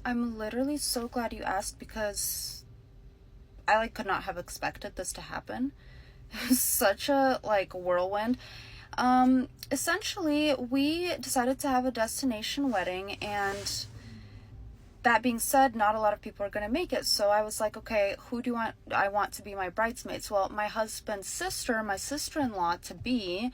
I'm literally so glad you asked because I could not have expected this to happen. It was such a whirlwind. Essentially, we decided to have a destination wedding, and that being said, not a lot of people are going to make it. So I was like, okay, who do I want to be my bridesmaids? Well, my husband's sister, my sister-in-law to be,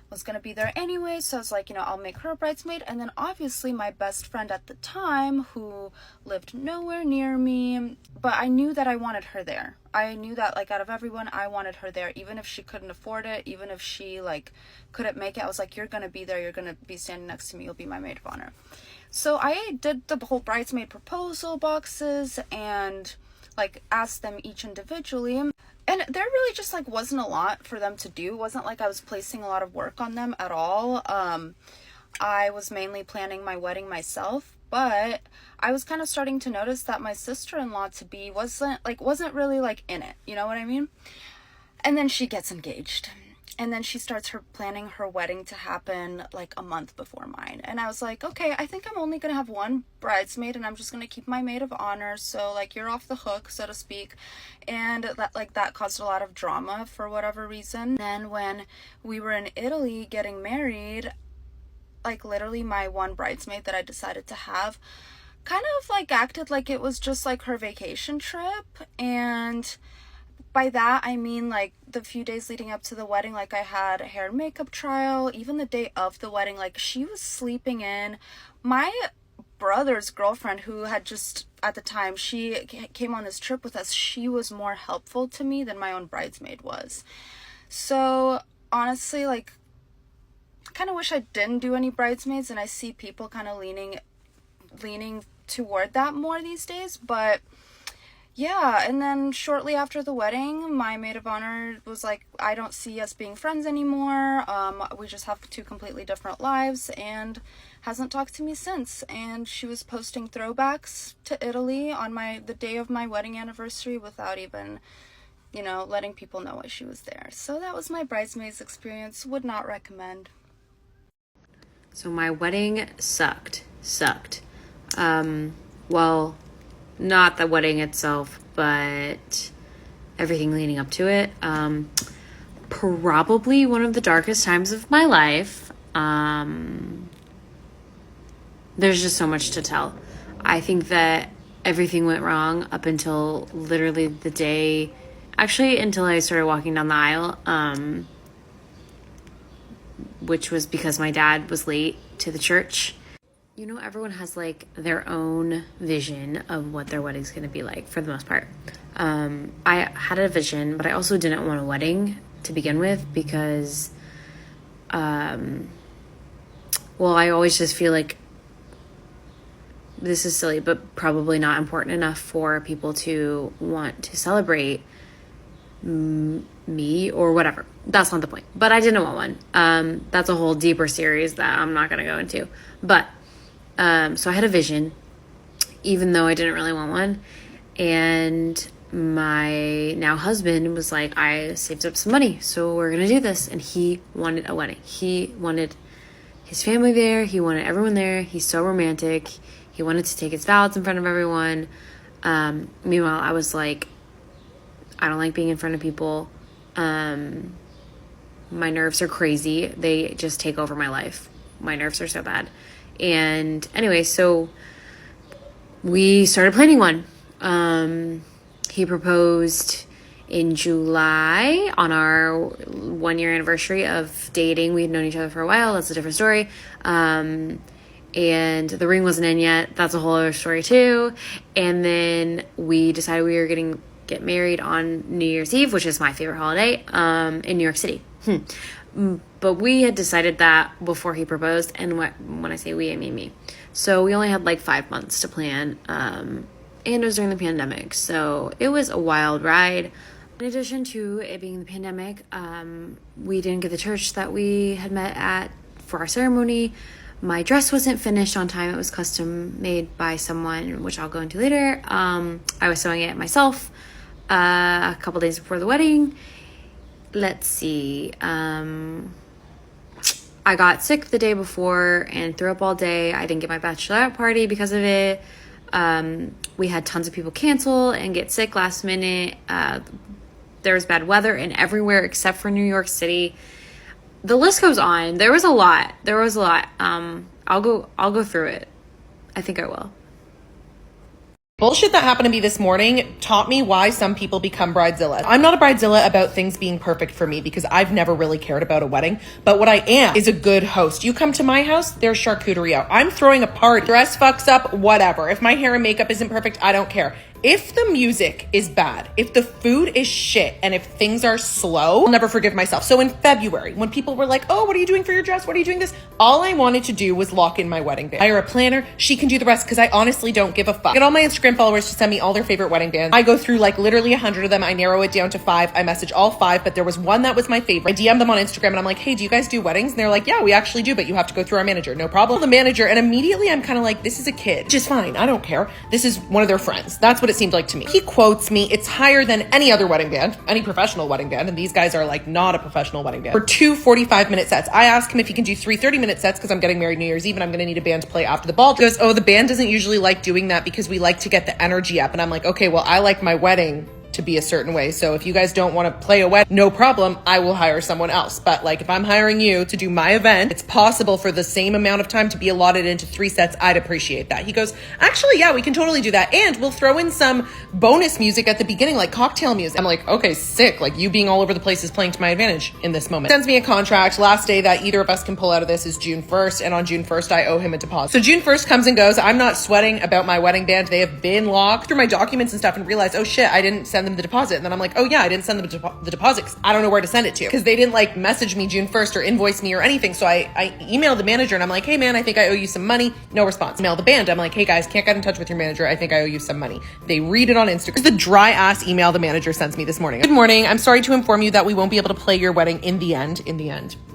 was going to be there anyway. So I was like, I'll make her a bridesmaid. And then obviously my best friend at the time, who lived nowhere near me, but I knew that I wanted her there. I knew that out of everyone, I wanted her there, even if she couldn't afford it, even if she couldn't make it. I was like, you're going to be there. You're going to be standing next to me. You'll be my maid of honor. So I did the whole bridesmaid proposal boxes and asked them each individually. And there really just wasn't a lot for them to do. It wasn't like I was placing a lot of work on them at all. I was mainly planning my wedding myself, but I was kind of starting to notice that my sister-in-law to be wasn't really in it. You know what I mean? And then she gets engaged. And then she starts planning her wedding to happen a month before mine. And I was like, okay, I think I'm only going to have one bridesmaid and I'm just going to keep my maid of honor. So you're off the hook, so to speak. And that caused a lot of drama for whatever reason. Then when we were in Italy getting married, literally my one bridesmaid that I decided to have kind of acted like it was just her vacation trip. And by that, I mean, the few days leading up to the wedding, I had a hair and makeup trial. Even the day of the wedding, she was sleeping in. My brother's girlfriend, who had just, at the time, she came on this trip with us, she was more helpful to me than my own bridesmaid was. So, honestly, I kind of wish I didn't do any bridesmaids, and I see people kind of leaning toward that more these days, but yeah. And then shortly after the wedding, my maid of honor was like, I don't see us being friends anymore. We just have two completely different lives, and hasn't talked to me since. And she was posting throwbacks to Italy on the day of my wedding anniversary without even, letting people know why she was there. So that was my bridesmaids experience. Would not recommend. So my wedding sucked. Well, not the wedding itself, but everything leading up to it. Probably one of the darkest times of my life. There's just so much to tell. I think that everything went wrong up until literally the day, actually until I started walking down the aisle, which was because my dad was late to the church. Everyone has their own vision of what their wedding's going to be like for the most part. I had a vision, but I also didn't want a wedding to begin with because, I always just feel like this is silly, but probably not important enough for people to want to celebrate me or whatever. That's not the point. But I didn't want one. That's a whole deeper series that I'm not going to go into. But so I had a vision, even though I didn't really want one. And my now husband was like, I saved up some money, so we're going to do this. And he wanted a wedding. He wanted his family there. He wanted everyone there. He's so romantic. He wanted to take his vows in front of everyone. Meanwhile, I was like, I don't like being in front of people. My nerves are crazy. They just take over my life. My nerves are so bad. And anyway, so we started planning one. He proposed in July on our 1-year anniversary of dating. We had known each other for a while. That's a different story. And the ring wasn't in yet. That's a whole other story too. And then we decided we were get married on New Year's Eve, which is my favorite holiday, in New York City. But we had decided that before he proposed, and when I say we, I mean me. So we only had 5 months to plan, and it was during the pandemic, so it was a wild ride. In addition to it being the pandemic, we didn't get the church that we had met at for our ceremony. My dress wasn't finished on time. It was custom made by someone, which I'll go into later. I was sewing it myself a couple days before the wedding. Let's see. I got sick the day before and threw up all day. I didn't get my bachelorette party because of it. We had tons of people cancel and get sick last minute. There was bad weather in everywhere except for New York City. The list goes on. There was a lot. I'll go through it. I think I will. Bullshit that happened to me this morning taught me why some people become bridezilla. I'm not a bridezilla about things being perfect for me because I've never really cared about a wedding. But what I am is a good host. You come to my house, there's charcuterie out. I'm throwing a party. Dress fucks up, whatever. If my hair and makeup isn't perfect, I don't care. If the music is bad, if the food is shit, and if things are slow, I'll never forgive myself. So in February, when people were like, oh, what are you doing for your dress? What are you doing this? All I wanted to do was lock in my wedding band. Hire a planner. She can do the rest because I honestly don't give a fuck. Get all my Instagram followers to send me all their favorite wedding bands. I go through like literally 100 of them. I narrow it down to 5. I message all 5, but there was one that was my favorite. I DM them on Instagram and I'm like, hey, do you guys do weddings? And they're like, yeah, we actually do, but you have to go through our manager. No problem. The manager, and immediately I'm kind of like, this is a kid, which is fine. I don't care. This is one of their friends. That's what it seemed like to me. He quotes me, it's higher than any other wedding band, any professional wedding band, and these guys are like not a professional wedding band, for 2 45-minute sets. I ask him if he can do 3 30-minute sets because I'm getting married New Year's Eve and I'm going to need a band to play after the ball. He goes, oh, the band doesn't usually like doing that because we like to get the energy up. And I'm like, okay, well, I like my wedding to be a certain way. So if you guys don't want to play a wedding, no problem. I will hire someone else. But like if I'm hiring you to do my event, it's possible for the same amount of time to be allotted into 3 sets. I'd appreciate that. He goes, actually, yeah, we can totally do that. And we'll throw in some bonus music at the beginning, like cocktail music. I'm like, okay, sick. Like you being all over the place is playing to my advantage in this moment. Sends me a contract. Last day that either of us can pull out of this is June 1st. And on June 1st, I owe him a deposit. So June 1st comes and goes. I'm not sweating about my wedding band. They have been locked through my documents and stuff and realized, oh shit, I didn't send them the deposit. And then I'm like, oh yeah, I didn't send them the deposit because I don't know where to send it to because they didn't like message me June 1st or invoice me or anything. So I emailed the manager and I'm like, hey man, I think I owe you some money. No response. Email the band. I'm like, hey guys, can't get in touch with your manager. I think I owe you some money. They read it on Instagram. It's the dry ass email the manager sends me this morning. Good morning. I'm sorry to inform you that we won't be able to play your wedding in the end.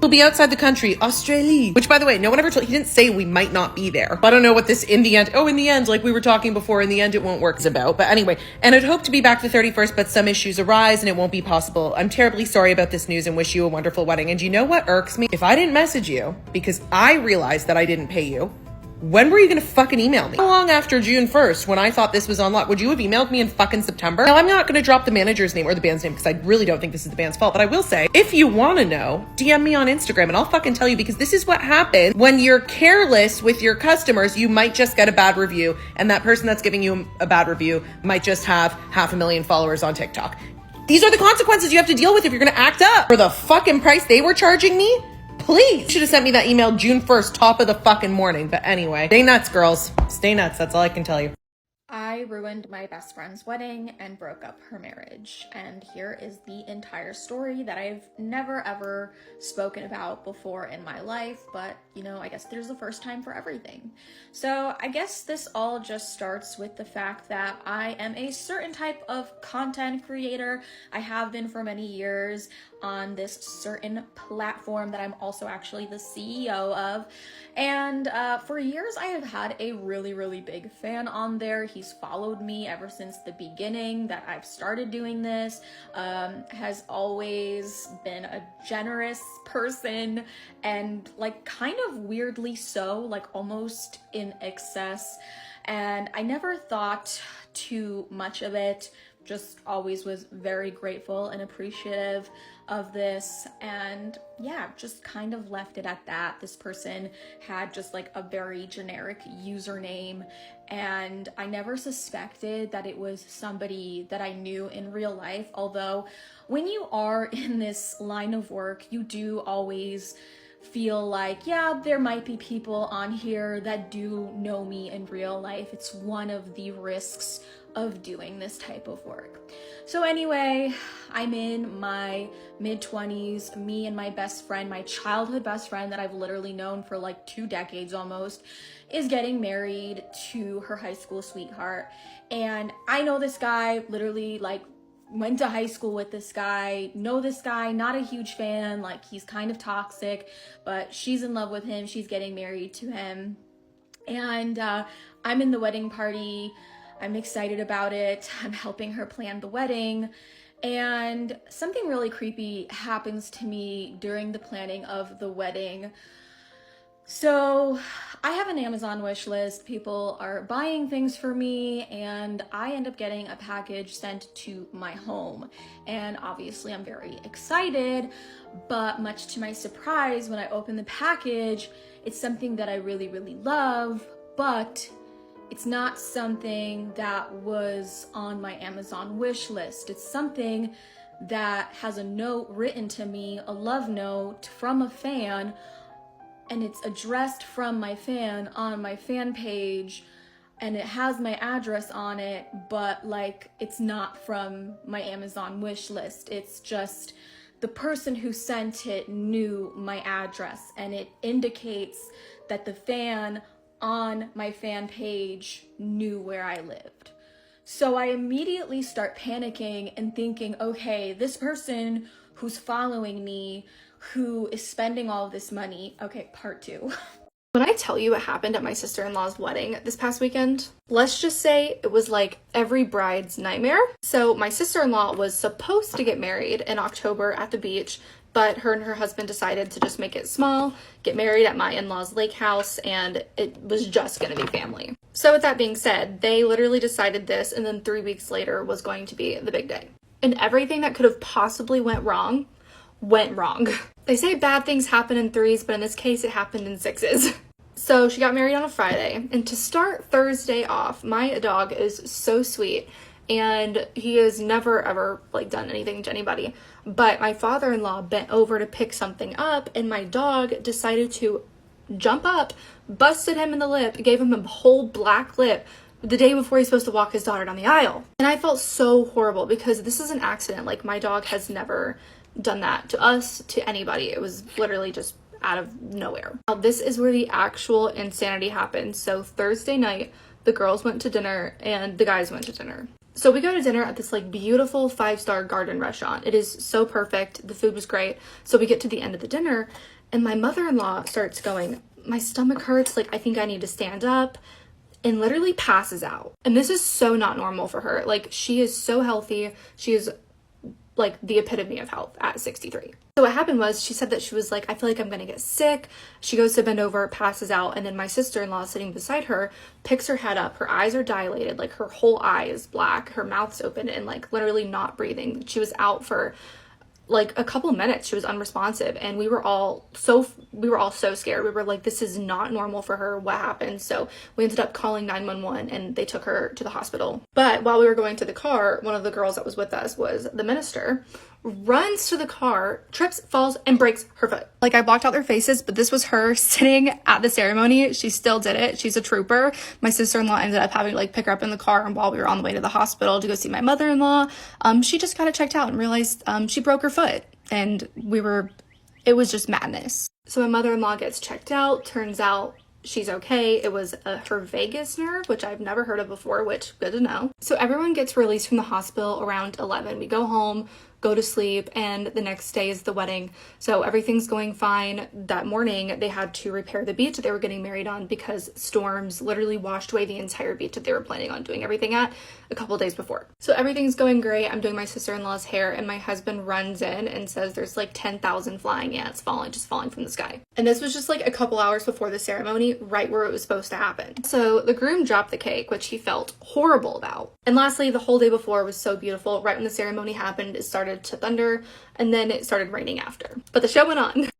We'll be outside the country, Australia. Which by the way, no one ever told, he didn't say we might not be there. But I don't know what this in the end, like we were talking before, in the end it won't work is about. But anyway, and I'd hope to be back the 31st, but some issues arise and it won't be possible. I'm terribly sorry about this news and wish you a wonderful wedding. And you know what irks me? If I didn't message you because I realized that I didn't pay you, when were you gonna fucking email me? How long after June 1st when I thought this was on lock? Would you have emailed me in fucking September? Now, I'm not gonna drop the manager's name or the band's name because I really don't think this is the band's fault, but I will say, if you wanna know, DM me on Instagram and I'll fucking tell you because this is what happens when you're careless with your customers. You might just get a bad review and that person that's giving you a bad review might just have 500,000 followers on TikTok. These are the consequences you have to deal with if you're gonna act up. For the fucking price they were charging me, please. You should have sent me that email June 1st, top of the fucking morning. But anyway, stay nuts, girls. Stay nuts. That's all I can tell you. I ruined my best friend's wedding and broke up her marriage. And here is the entire story that I've never ever spoken about before in my life, but you know, I guess there's a first time for everything. So I guess this all just starts with the fact that I am a certain type of content creator. I have been for many years on this certain platform that I'm also actually the CEO of. And for years I have had a really big fan on there. He's followed me ever since the beginning that I've started doing this, has always been a generous person and like kind of weirdly so, like almost in excess. And I never thought too much of it, just always was very grateful and appreciative of this, and yeah, just kind of left it at that. This person had just like a very generic username, and I never suspected that it was somebody that I knew in real life, although when you are in this line of work, you do always feel like, yeah, there might be people on here that do know me in real life. It's one of the risks of doing this type of work. So anyway, I'm in my mid-20s. Me and my best friend, my childhood best friend that I've literally known for like 2 decades almost, is getting married to her high school sweetheart. And I know this guy, literally like went to high school with this guy, know this guy, not a huge fan, like he's kind of toxic, but she's in love with him, she's getting married to him. And I'm in the wedding party, I'm excited about it, I'm helping her plan the wedding, and something really creepy happens to me during the planning of the wedding. So I have an Amazon wish list. People are buying things for me, and I end up getting a package sent to my home. And obviously I'm very excited, but much to my surprise, when I open the package, it's something that I really, really love, but it's not something that was on my Amazon wish list. It's something that has a note written to me, a love note from a fan, and it's addressed from my fan on my fan page, and it has my address on it, but like it's not from my Amazon wish list. It's just the person who sent it knew my address, and it indicates that the fan on my fan page knew where I lived. So I immediately start panicking and thinking, okay, this person who's following me, who is spending all of this money. Okay, part two. When I tell you what happened at my sister-in-law's wedding this past weekend, let's just say it was like every bride's nightmare. So my sister-in-law was supposed to get married in October at the beach, but her and her husband decided to just make it small, get married at my in-laws' lake house, and it was just gonna be family. So with that being said, they literally decided this, and then 3 weeks later was going to be the big day. And everything that could have possibly went wrong. They say bad things happen in threes, but in this case it happened in sixes. So she got married on a Friday, and to start Thursday off, my dog is so sweet, and he has never ever like done anything to anybody, but my father-in-law bent over to pick something up, and my dog decided to jump up, busted him in the lip, gave him a whole black lip the day before he's supposed to walk his daughter down the aisle. And I felt so horrible because this is an accident. Like, my dog has never done that to us, to anybody. It was literally just out of nowhere. Now, this is where the actual insanity happened. So Thursday night, the girls went to dinner and the guys went to dinner. So we go to dinner at this like beautiful 5-star garden restaurant. It is so perfect. The food was great. So we get to the end of the dinner, and my mother-in-law starts going, my stomach hurts, like I think I need to stand up, and literally passes out. And this is so not normal for her. Like, she is so healthy. She is like the epitome of health at 63. So what happened was, she said that she was like, I feel like I'm gonna get sick. She goes to bend over, passes out, and then my sister-in-law sitting beside her picks her head up. Her eyes are dilated, like her whole eye is black, her mouth's open, and like literally not breathing. She was out for like a couple of minutes. She was unresponsive, and we were all so scared. We were like, this is not normal for her. What happened? So we ended up calling 911, and they took her to the hospital. But while we were going to the car, one of the girls that was with us was the minister, runs to the car, trips, falls, and breaks her foot. Like, I blocked out their faces, but this was her sitting at the ceremony. She still did it. She's a trooper. My sister-in-law ended up having to like pick her up in the car, and while we were on the way to the hospital to go see my mother-in-law, she just got it checked out and realized she broke her foot, and it was just madness. So my mother-in-law gets checked out. Turns out she's okay. It was her vagus nerve, which I've never heard of before, which good to know. So everyone gets released from the hospital around 11. We go home, go to sleep, and the next day is the wedding. So everything's going fine. That morning, they had to repair the beach that they were getting married on because storms literally washed away the entire beach that they were planning on doing everything at a couple days before. So everything's going great. I'm doing my sister-in-law's hair, and my husband runs in and says there's like 10,000 flying ants just falling from the sky. And this was just like a couple hours before the ceremony, right where it was supposed to happen. So the groom dropped the cake, which he felt horrible about. And lastly, the whole day before was so beautiful. Right when the ceremony happened, it started to thunder, and then it started raining after. But the show went on.